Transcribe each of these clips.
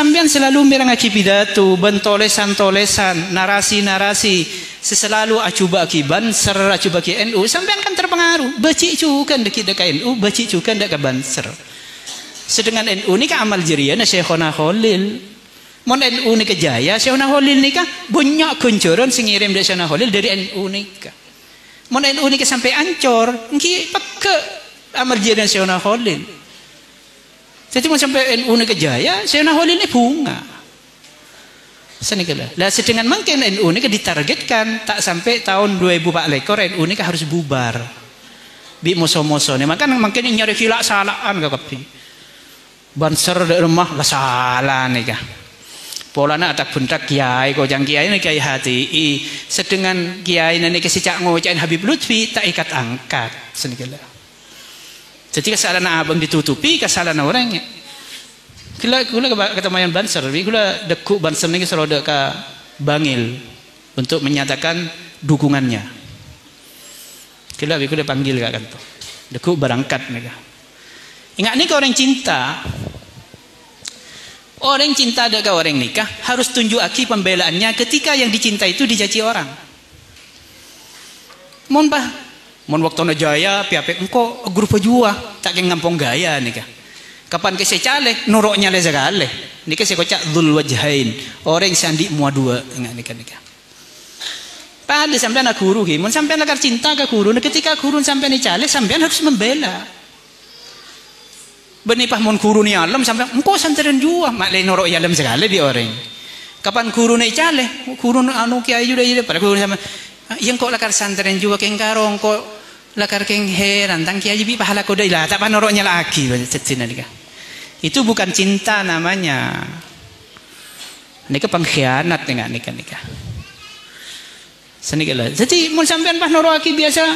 sampean selalu merangaki pidato, bentolesan-tolesan, narasi-narasi, seselalu acuba ki Banser, acuba ki NU, sampean kan terpengaruh. Bacik cukan dekat NU, bacik cukan dekat Banser. Sedangkan NU ni ka amal jariah na Syekhona Khalil. Mon NU ni kejaya, Syekhona Khalil ni ka banyak kuncuran sing ngirim dari Syekhona Khalil dari NU ni ka. Mon NU ni ka sampai ancor, engki pakke amal jariah Syekhona Khalil. Jadi mau sampai NU ni kejaya, Syekhona Khalil ni bunga. Senikalah. Lah sedangkan mungkin NU ni ditargetkan tak sampai tahun 2024 NU ni harus bubar. Bi moso-moso ni maka mungkin nyari khilak salaan ka kapi. Banser de rumah lah salah ni ka. Polana atak puntak kiai ko jang kiai ni kiai hati. Sedangkan kiai ni ke sejak ngocain Habib Lutfi tak ikat angkat. Senikalah. Jadi kesalahan abang ditutupi, kesalahan orangnya. Kula kata mayan Banser, kula dekuk Banser ni selalu dek Bangil untuk menyatakan dukungannya. Kula panggil kat kantor. Dekuk berangkat mereka. Ingat ni ke orang cinta. Orang cinta dek orang nikah harus tunjuk aki pembelaannya ketika yang dicinta itu dicaci orang. Mon waktu na jaya piapek engko grup jua tak keng ngampong gaya nika. Kapan ke secale nuroknya le segale. Nika se kocak dzul wajhain. Orang sandi mua dua ingat nika. Pada sampean aku guru ki, mon sampean lakar cinta ke guru, ketika guru sampean ni cale sampean harus membela. Benipah mon guru ni alam sampean engko santren jua mak le norok alam segale di orang. Kapan guru ni cale, guru anu kiai juda pada guru sampean yang kok lakar santren juga keng karong kok lakar keng heran tang kiai bi pahala ko deui lah tak panoroknya lagi cecina nika. Itu bukan cinta namanya. Nika pengkhianat nika. Senikalah. Jadi mun sampean panorok biasa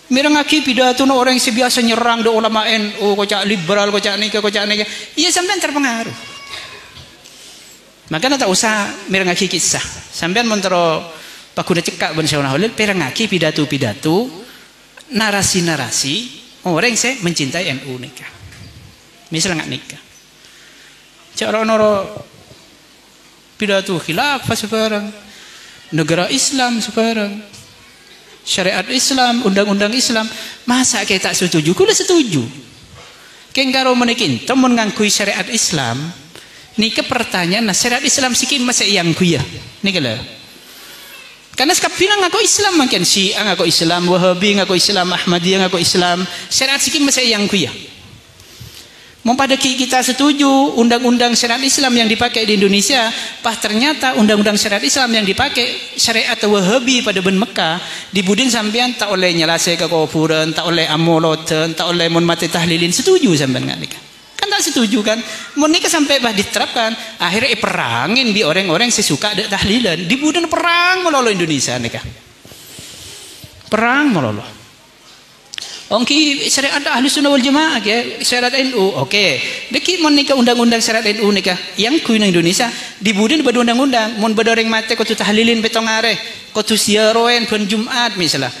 mirengaki pidato no orang yang biasa nyerang do ulama NU kocak liberal kocak nika. Iya sampean terpengaruh. Makanya tak usah mirengaki kisah. Sampean mentero pakuna cekak ban Syekhona Khalil perangaki pidato-pidato narasi-narasi orang saya mencintai NU nikah. Misalnya nggak nikah. Cara noro pidato khilafah sekarang, negara Islam sekarang, syariat Islam, undang-undang Islam, masa kita tak setuju? Kuda setuju. Kengkaro menekin, temen ngangkui syariat Islam, nikah pertanyaan, nah syariat Islam sikim masa yang kuya, nikah lah. Karena sekarang bilang ngaku Islam makin Syiah ngaku Islam, Wahabi ngaku Islam, Ahmadiyah ngaku Islam, syariat sikim masa yang kuya. Mempada kita setuju undang-undang syariat Islam yang dipakai di Indonesia, ternyata undang-undang syariat Islam yang dipakai syariat Wahabi pada ben Mekah, dibudin sampean tak oleh nyelasai kekufuran, tak oleh amoloten, tak oleh mun mati tahlilin, setuju sampean enggak nikah? Kan tak setuju kan? Mun nikah sampai diterapkan, akhirnya perangin di orang-orang sesuka ada tahlilan, dibudin perang melolo Indonesia nikah. Perang melolo. Ongki syariat ahli sunnah wal jamaah ke syariat NU oke. Deki mon nikah undang-undang syariat NU nikah yang kuy nang Indonesia dibudin pada undang-undang mon bedoreng mate ko tu tahlilin betong are ko tu siaroen pun Jumat misalnya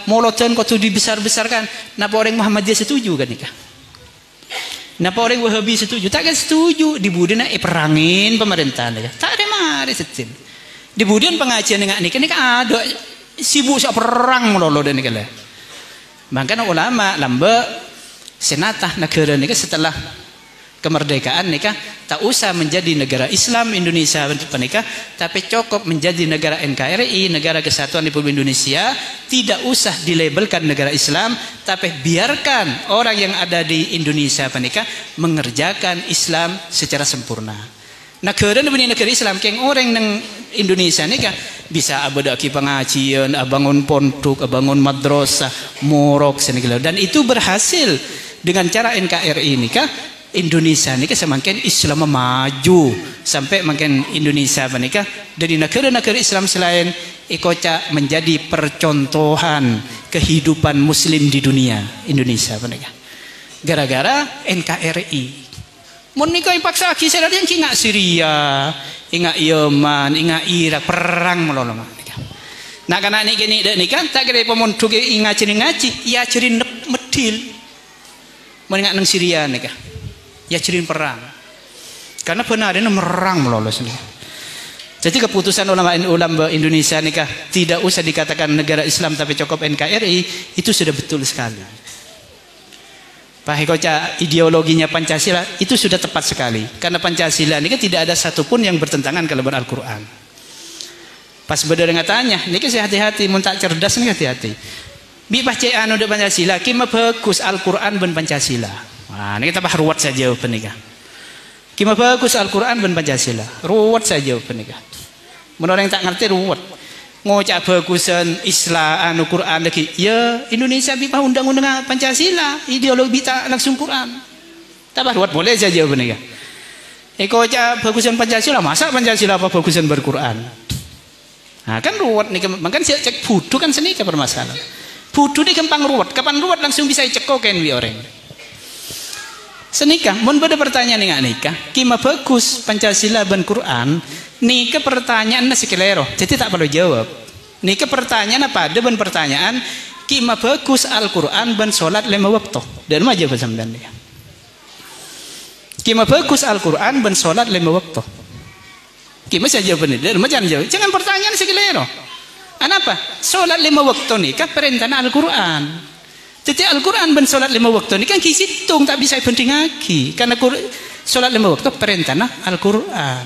moloten ko tu dibesar-besarkan napa orang Muhammadiyah setuju kan nikah. Napa orang Wahabi setuju? Tak kan setuju dibudin perangin pemerintah nikah. Tak ada mare setin. Dibudin pengajian nikah ada sibuk sak perang melolo dan nikah lah. Makanya ulama lamba senatah negara nikah setelah kemerdekaan nikah tak usah menjadi negara Islam Indonesia nikah, tapi cukup menjadi negara NKRI, negara Kesatuan Republik Indonesia, tidak usah dilabelkan negara Islam, tapi biarkan orang yang ada di Indonesia nikah mengerjakan Islam secara sempurna. Negara negara Islam keng orang nang Indonesia ni kan bisa abadaki pengajian, abangun pondok, abangun madrasah, morok senegala, dan itu berhasil dengan cara NKRI ini kan Indonesia ni kan semakin Islam maju sampai makin Indonesia menikah dari negara-negara Islam selain ikoca menjadi percontohan kehidupan Muslim di dunia Indonesia menikah gara-gara NKRI. Mun nikah paksa kisah yang ingat Syria, ingat Yaman, ingat Irak perang melolo nikah. Nak kana ni gini dak nikah tak kira pemon tuge ingat ngaci, ya cerin medil. Mun ingat nang Syria nikah. Ya cerin perang. Karena benar ini merang melolos nih. Jadi keputusan ulama Indonesia nikah tidak usah dikatakan negara Islam tapi cukup NKRI itu sudah betul sekali. Pak Hekoca ideologinya Pancasila itu sudah tepat sekali. Karena Pancasila ini kan tidak ada satupun yang bertentangan kalau Al-Quran. Pas beda dengan tanya, ini kan hati-hati, mun tak cerdas nih hati-hati. Bi baca anu de Pancasila, kima bagus Al-Quran ben Pancasila. Wah, ini kita bah ruwet saja penikah. Kima bagus Al-Quran ben Pancasila. Ruwet saja penikah. Mun orang tak ngerti ruwet. Ngocak bagusan Islam anu Quran lagi. Ya Indonesia bi undang-undang Pancasila, ideologi tak langsung Quran. Tambah ruwet boleh saja penikah. Ngocak bagusan Pancasila, masa Pancasila apa bagusan berquran? Nah kan ruwet nih, makanya saya cek budu kan senika permasalahan. Budu nih gampang ruwet, kapan ruwet langsung bisa cekoken wi orang. Senikah, mun beda pertanyaan nih nikah, kima bagus Pancasila ben Quran, nikah pertanyaan nasi kelero, jadi tak perlu jawab. Nikah pertanyaan apa? Ada ben pertanyaan, kima bagus Al-Quran ben sholat 5 waktu. Dan mah jawab sampean nih. Kima bagus Al-Quran ben sholat 5 waktu. Kima saja jawab ini, dan mah jangan jawab. Jangan pertanyaan nasi kelero. Apa? Sholat 5 waktu nikah perintah Al-Quran. Jadi Al-Quran ben sholat 5 waktu ini kan kisitung tak bisa penting lagi karena sholat 5 waktu perintah Al-Quran.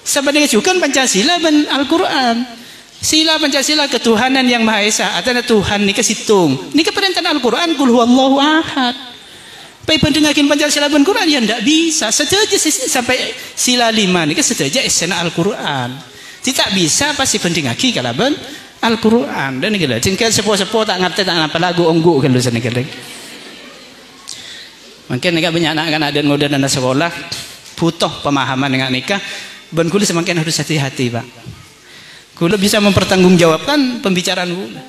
Sebenarnya juga Pancasila ben Al-Quran. Sila Pancasila ketuhanan yang Maha Esa atau Tuhan ini kesitung. Ini perintah Al-Quran kul huwallahu ahad. Pai penting lagi Pancasila ben Quran ya ndak bisa. Setuju sampai sila 5 ini kan setuju esena Al-Quran. Tidak bisa pasti penting lagi kalau ben Al-Quran dan gitu. Jengkel sepo-sepo tak ngerti tak apa lagu onggu kan lu sana gitu. Mungkin nikah banyak anak-anak dan ngoda dan sekolah butuh pemahaman dengan nikah. Ben kulit semakin harus hati-hati pak. Kulit bisa mempertanggungjawabkan pembicaraan kulit.